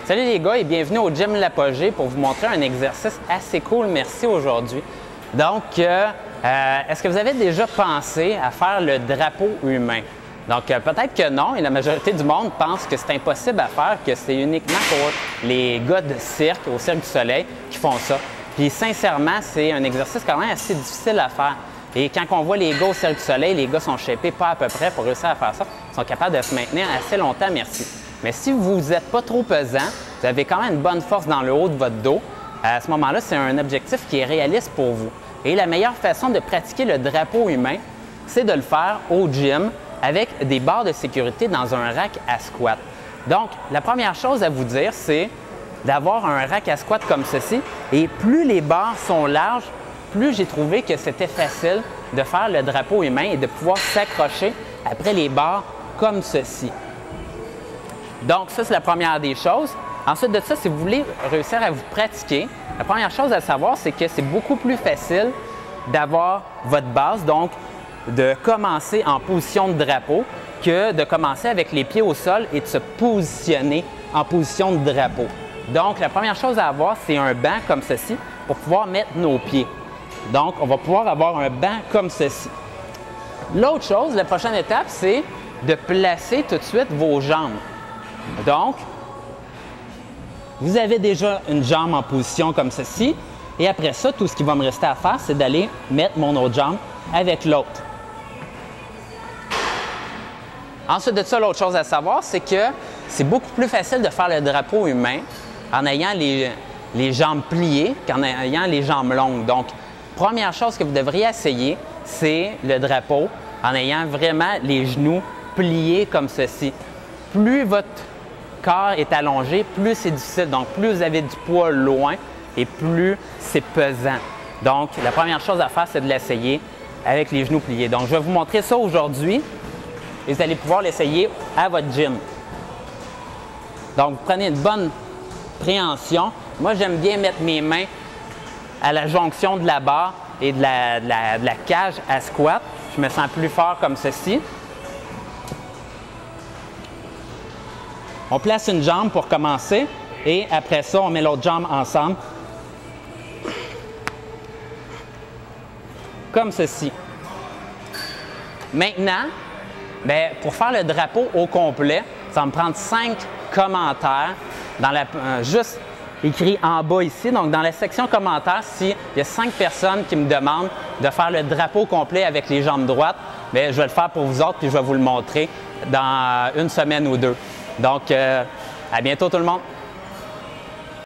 Salut les gars et bienvenue au Gym L'Apogée pour vous montrer un exercice assez cool, merci aujourd'hui. Donc, est-ce que vous avez déjà pensé à faire le drapeau humain? Donc, peut-être que non et la majorité du monde pense que c'est impossible à faire, que c'est uniquement pour les gars de cirque, au Cirque du Soleil, qui font ça. Puis sincèrement, c'est un exercice quand même assez difficile à faire. Et quand on voit les gars au Cirque du Soleil, les gars sont shapés pas à peu près pour réussir à faire ça. Ils sont capables de se maintenir assez longtemps, merci. Mais si vous n'êtes pas trop pesant, vous avez quand même une bonne force dans le haut de votre dos, à ce moment-là, c'est un objectif qui est réaliste pour vous. Et la meilleure façon de pratiquer le drapeau humain, c'est de le faire au gym avec des barres de sécurité dans un rack à squat. Donc, la première chose à vous dire, c'est d'avoir un rack à squat comme ceci. Et plus les barres sont larges, plus j'ai trouvé que c'était facile de faire le drapeau humain et de pouvoir s'accrocher après les barres comme ceci. Donc, ça, c'est la première des choses. Ensuite de ça, si vous voulez réussir à vous pratiquer, la première chose à savoir, c'est que c'est beaucoup plus facile d'avoir votre base, donc de commencer en position de drapeau, que de commencer avec les pieds au sol et de se positionner en position de drapeau. Donc, la première chose à avoir, c'est un banc comme ceci pour pouvoir mettre nos pieds. Donc, on va pouvoir avoir un banc comme ceci. L'autre chose, la prochaine étape, c'est de placer tout de suite vos jambes. Donc, vous avez déjà une jambe en position comme ceci. Et après ça, tout ce qui va me rester à faire, c'est d'aller mettre mon autre jambe avec l'autre. Ensuite de ça, l'autre chose à savoir, c'est que c'est beaucoup plus facile de faire le drapeau humain en ayant les jambes pliées qu'en ayant les jambes longues. Donc, première chose que vous devriez essayer, c'est le drapeau en ayant vraiment les genoux pliés comme ceci. Plus votre corps est allongé, plus c'est difficile. Donc, plus vous avez du poids loin et plus c'est pesant. Donc, la première chose à faire, c'est de l'essayer avec les genoux pliés. Donc, je vais vous montrer ça aujourd'hui et vous allez pouvoir l'essayer à votre gym. Donc, vous prenez une bonne préhension. Moi, j'aime bien mettre mes mains à la jonction de la barre et de la cage à squat. Je me sens plus fort comme ceci. On place une jambe pour commencer et après ça, on met l'autre jambe ensemble. Comme ceci. Maintenant, pour faire le drapeau au complet, ça va me prendre 5 commentaires juste écrit en bas ici. Donc, dans la section commentaires, s'il y a 5 personnes qui me demandent de faire le drapeau complet avec les jambes droites, je vais le faire pour vous autres puis je vais vous le montrer dans une semaine ou deux. Donc, à bientôt tout le monde!